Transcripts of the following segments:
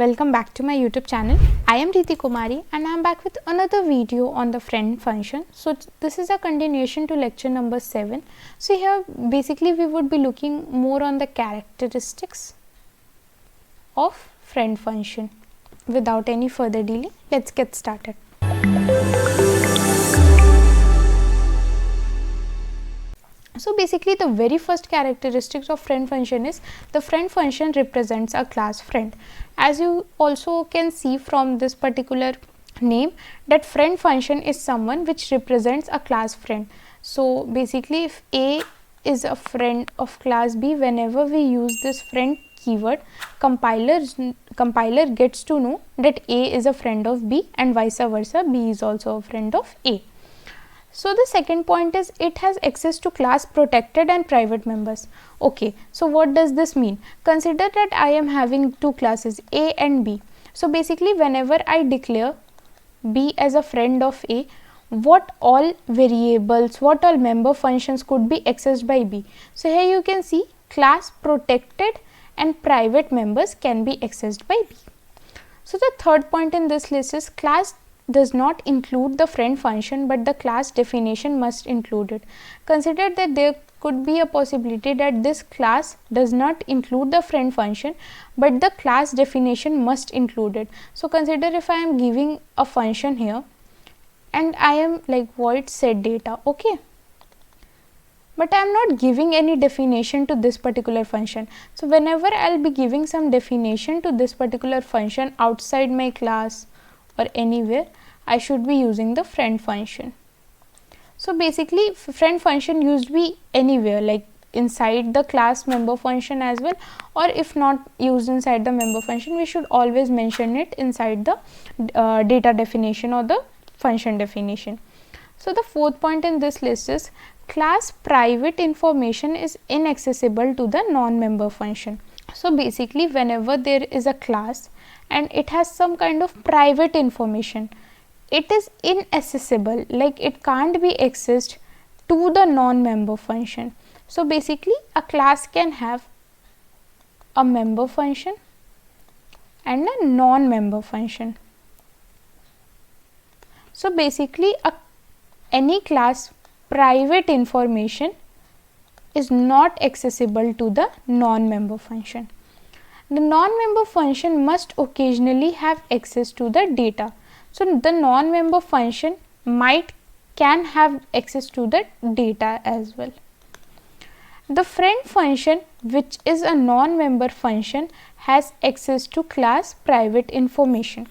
Welcome back to my YouTube channel. I am 𝐁𝐞𝐜𝐈 and I am back with another video on the friend function. So this is a continuation to lecture number 7. So here basically we would be looking more on the characteristics of friend function. Without any further delay, let's get started. So basically the very first characteristics of friend function is the friend function represents a class friend. As you also can see from this particular name that friend function is someone which represents a class friend. So basically if A is a friend of class B, whenever we use this friend keyword, compiler gets to know that A is a friend of B and vice versa, B is also a friend of A. So the second point is it has access to class protected and private members. Okay, so what does this mean? Consider that I am having two classes A and B. So basically whenever I declare B as a friend of A, what all variables, what all member functions could be accessed by B? So here you can see class protected and private members can be accessed by B. So the third point in this list is class does not include the friend function, but the class definition must include it. Consider that there could be a possibility that this class does not include the friend function, but the class definition must include it. So consider if I am giving a function here and I am like void set data, okay, but I am not giving any definition to this particular function. So whenever I will be giving some definition to this particular function outside my class or anywhere, I should be using the friend function. So basically friend function used to be anywhere, like inside the class member function as well, or if not used inside the member function, we should always mention it inside the data definition or the function definition. So the fourth point in this list is class private information is inaccessible to the non-member function. So basically whenever there is a class and it has some kind of private information, it is inaccessible, like it can't be accessed to the non-member function. So basically a class can have a member function and a non-member function. So basically any class private information is not accessible to the non-member function. The non-member function must occasionally have access to the data. So the non-member function can have access to the data as well. The friend function, which is a non-member function, has access to class private information.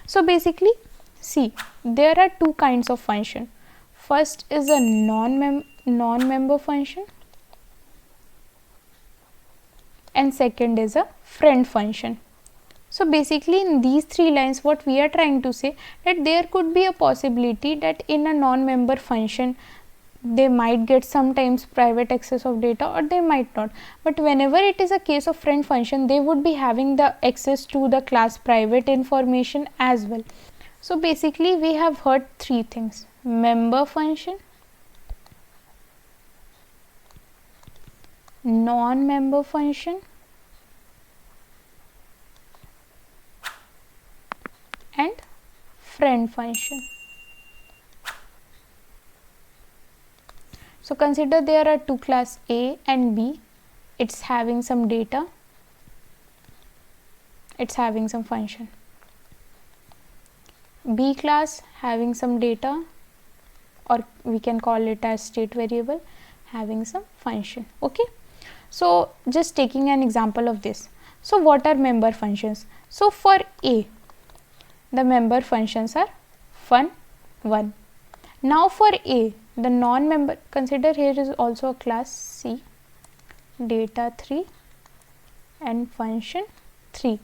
So basically see, there are two kinds of function. First is a non-member function and second is a friend function. So basically in these three lines what we are trying to say that there could be a possibility that in a non-member function they might get sometimes private access of data or they might not, but whenever it is a case of friend function they would be having the access to the class private information as well. So basically we have heard three things: member function, non-member function and friend function. So consider there are two class A and B, it's having some data, it's having some function. B class having some data, or we can call it as state variable, having some function. Okay, so just taking an example of this. So what are member functions? So for A, the member functions are fun1. Now for A, the non-member, consider here is also a class C, data 3 and function 3.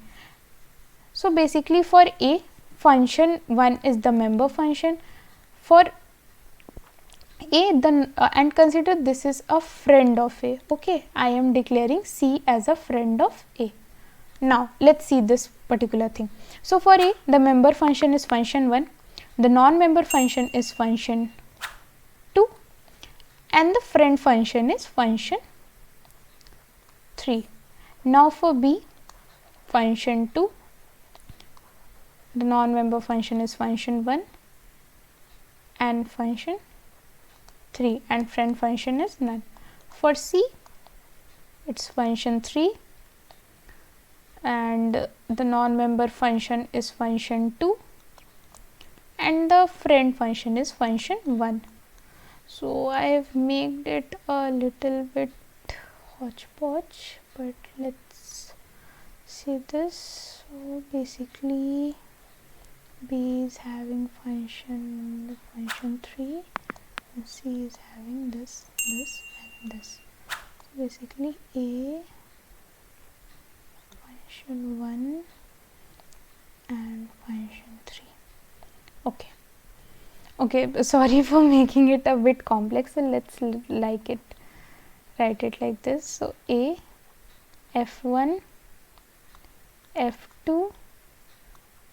So basically for A, function 1 is the member function. For A, and consider this is a friend of A. Okay, I am declaring C as a friend of A. Now let's see this particular thing. So for A, the member function is function 1, the non-member function is function 2 and the friend function is function 3. Now for B, function 2 the non-member function is function 1 and function 3, and friend function is none. For C, it's function 3 and the non-member function is function 2 and the friend function is function 1. So I have made it a little bit hodgepodge, but let's see this. So basically B is having function 3 and C is having this and this. So basically A function 1 and function 3. Okay, sorry for making it a bit complex, so let's write it like this. So A F1 F2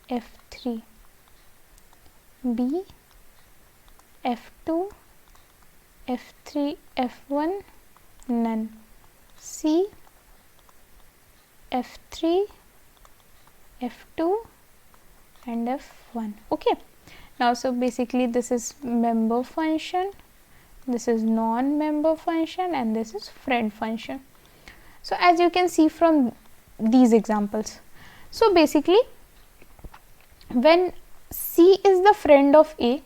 F3, B F2 F3 F1 none, C F3 F2 and F1. Okay, now so basically this is member function, this is non-member function, and this is friend function. So as you can see from these examples, so basically when C is the friend of A,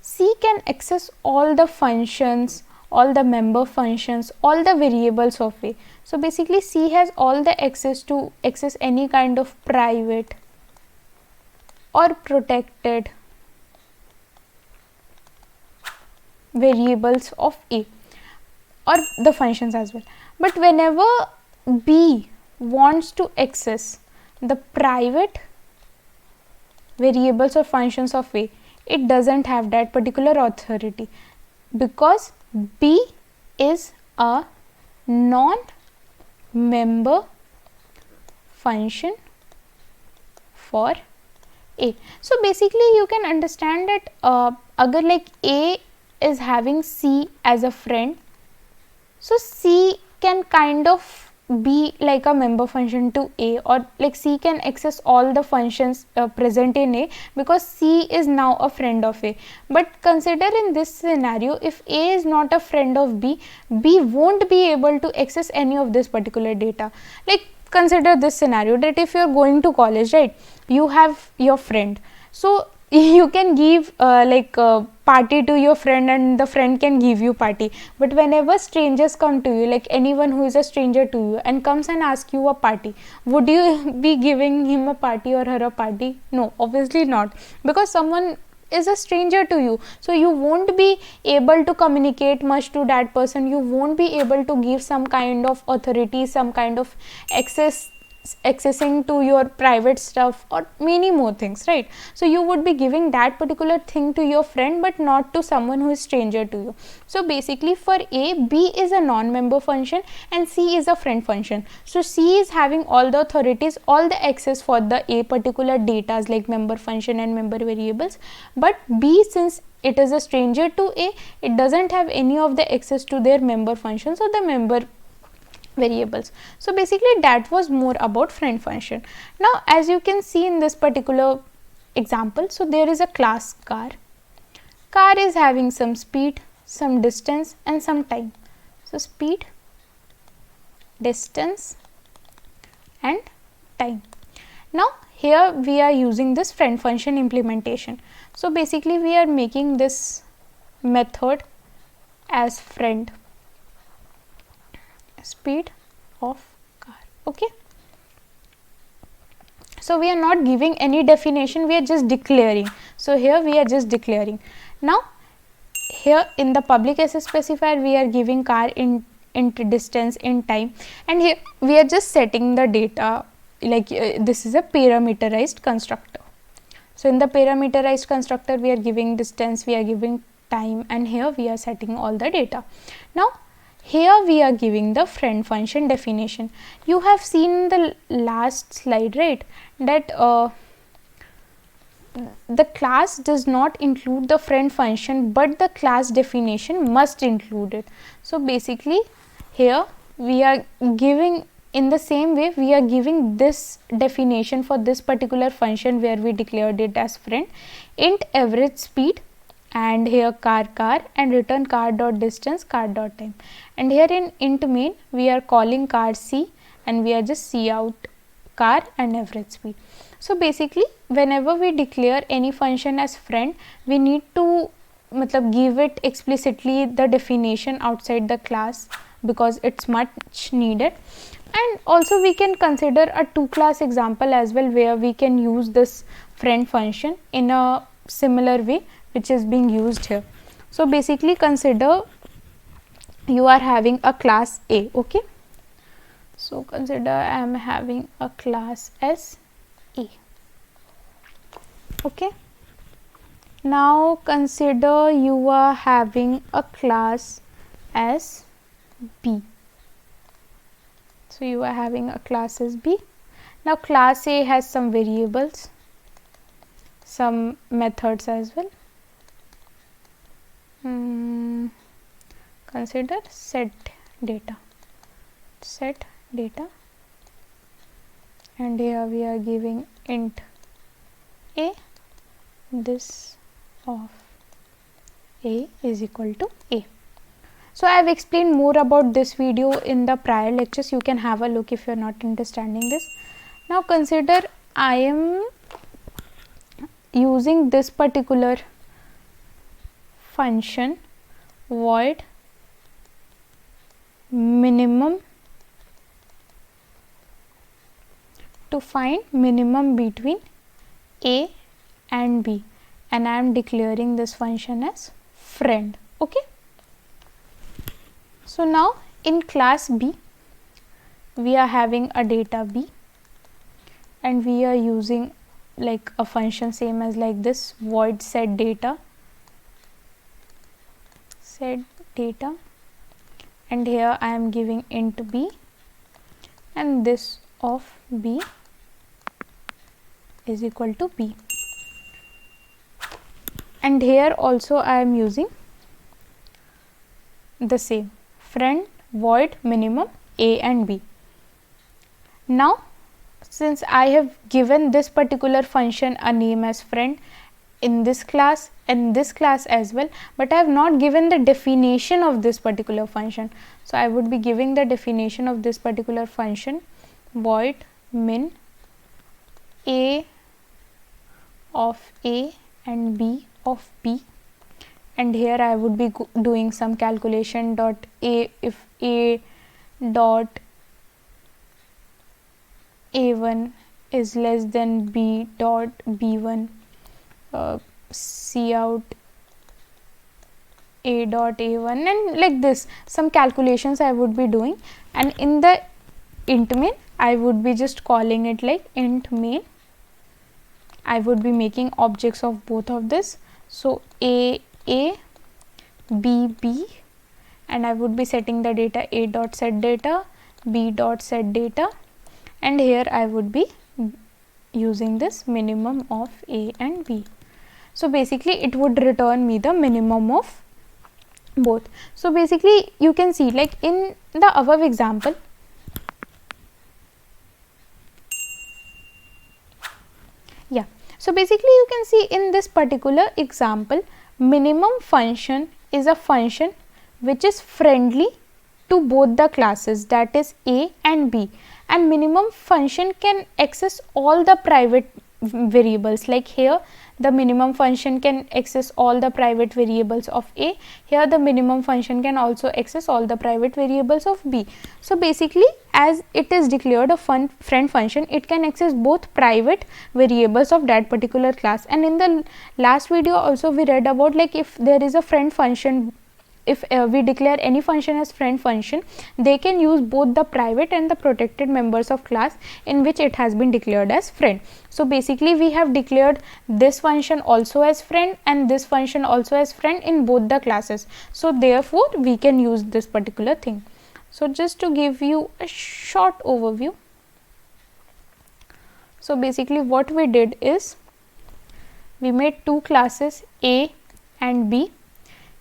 C can access all the functions, all the member functions, all the variables of A. So basically C has all the access to access any kind of private or protected variables of A or the functions as well. But whenever B wants to access the private variables or functions of A, it doesn't have that particular authority, because B is a non-member function for A. So basically you can understand that agar like A is having C as a friend, so C can kind of be like a member function to A, or like C can access all the functions present in A because C is now a friend of A. But consider in this scenario, if A is not a friend of B, B won't be able to access any of this particular data. Like consider this scenario that if you are going to college, right, you have your friend, so you can give party to your friend and the friend can give you party. But whenever strangers come to you, like anyone who is a stranger to you and comes and asks you a party, would you be giving him a party or her a party? No, obviously not, because someone is a stranger to you, so you won't be able to communicate much to that person, you won't be able to give some kind of authority, some kind of accessing to your private stuff or many more things, right? So you would be giving that particular thing to your friend but not to someone who is stranger to you. So basically for A, B is a non-member function and C is a friend function. So C is having all the authorities, all the access for the A particular data like member function and member variables, but B, since it is a stranger to A, it doesn't have any of the access to their member functions or the member variables. So basically that was more about friend function. Now as you can see in this particular example, so there is a class car. Car is having some speed, some distance and some time. So speed, distance and time. Now here we are using this friend function implementation. So basically we are making this method as friend, speed of car. Okay, so we are not giving any definition, we are just declaring. So here we are just declaring. Now here in the public access specifier we are giving car in distance, in time, and here we are just setting the data like this is a parameterized constructor. So in the parameterized constructor we are giving distance, we are giving time, and here we are setting all the data. Now here we are giving the friend function definition. You have seen the last slide, right, that the class does not include the friend function, but the class definition must include it. So basically here we are giving in the same way we are giving this definition for this particular function where we declared it as friend, int average speed, and here car and return car dot distance car dot time, and here in int main we are calling car C and we are just C out car and average speed. So basically whenever we declare any function as friend, we need to give it explicitly the definition outside the class because it's much needed. And also we can consider a two class example as well where we can use this friend function in a similar way which is being used here. So basically consider you are having a class A, okay. So consider I am having a class as A, okay. Now consider you are having a class as B. So you are having a class as B. Now class A has some variables, some methods as well. Consider set data, and here we are giving int A, this of A is equal to A. So I have explained more about this video in the prior lectures. You can have a look if you are not understanding this. Now consider I am using this particular function void minimum to find minimum between A and B, and I am declaring this function as friend, okay. So now in class B we are having a data B and we are using like a function same as like this void set data, and here I am giving int B and this of B is equal to B, and here also I am using the same friend void minimum A and B. Now since I have given this particular function a name as friend in this class and this class as well, but I have not given the definition of this particular function, so I would be giving the definition of this particular function void min A of A and B of B, and here I would be doing some calculation dot A if A dot A1 is less than B dot B1, C out A dot A1, and like this some calculations I would be doing, and in the int main I would be just calling it like int main. I would be making objects of both of this, so A B B, and I would be setting the data A dot set data, B dot set data, and here I would be using this minimum of A and B. So basically it would return me the minimum of both. So basically you can see like in the above example, yeah, so basically you can see in this particular example minimum function is a function which is friendly to both the classes, that is A and B, and minimum function can access all the private variables. Like here the minimum function can access all the private variables of A, here the minimum function can also access all the private variables of B. So basically as it is declared a friend function, it can access both private variables of that particular class. And in the last video also we read about like if there is a friend function, if we declare any function as friend function, they can use both the private and the protected members of class in which it has been declared as friend. So basically we have declared this function also as friend and this function also as friend in both the classes, so therefore we can use this particular thing. So just to give you a short overview, so basically what we did is we made two classes A and B.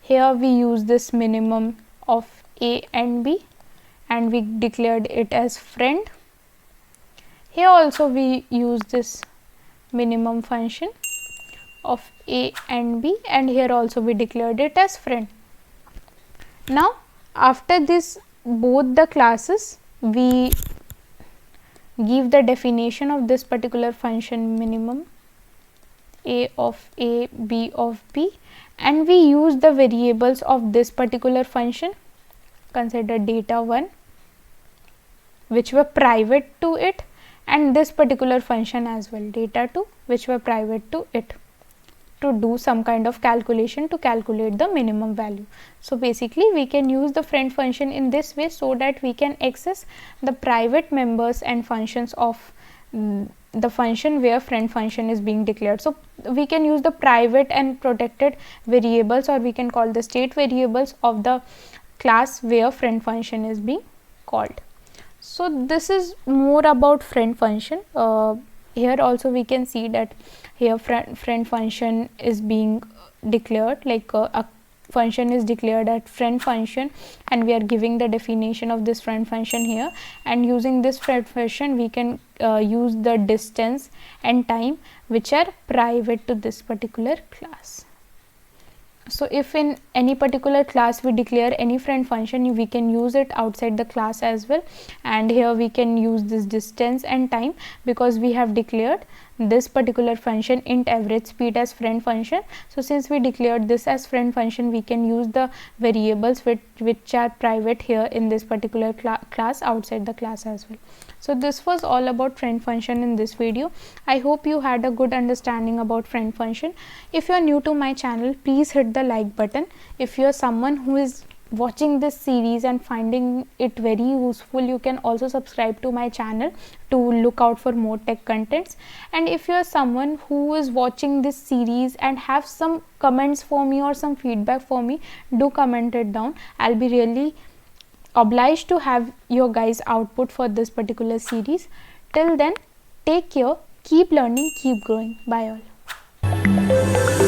Here we use this minimum of A and B, and we declared it as friend. Here also we use this minimum function of A and B, and here also we declared it as friend. Now after this both the classes, we give the definition of this particular function minimum, A of A, B of B, and we use the variables of this particular function. Consider data 1 which were private to it, and this particular function as well, data 2, which were private to it, to do some kind of calculation to calculate the minimum value. So basically we can use the friend function in this way, so that we can access the private members and functions of the function where friend function is being declared. So we can use the private and protected variables, or we can call the state variables of the class where friend function is being called. So this is more about friend function. Here also we can see that here friend function is being declared, like a function is declared at friend function, and we are giving the definition of this friend function here, and using this friend function we can use the distance and time which are private to this particular class. So if in any particular class we declare any friend function, we can use it outside the class as well, and here we can use this distance and time because we have declared this particular function int average speed as friend function. So since we declared this as friend function, we can use the variables which are private here in this particular class outside the class as well. So this was all about friend function in this video. I hope you had a good understanding about friend function. If you are new to my channel, please hit the like button. If you are someone who is watching this series and finding it very useful, you can also subscribe to my channel to look out for more tech contents. And if you are someone who is watching this series and have some comments for me or some feedback for me, do comment it down. I'll be really obliged to have your guys output for this particular series. Till then, take care, keep learning, keep growing. Bye all.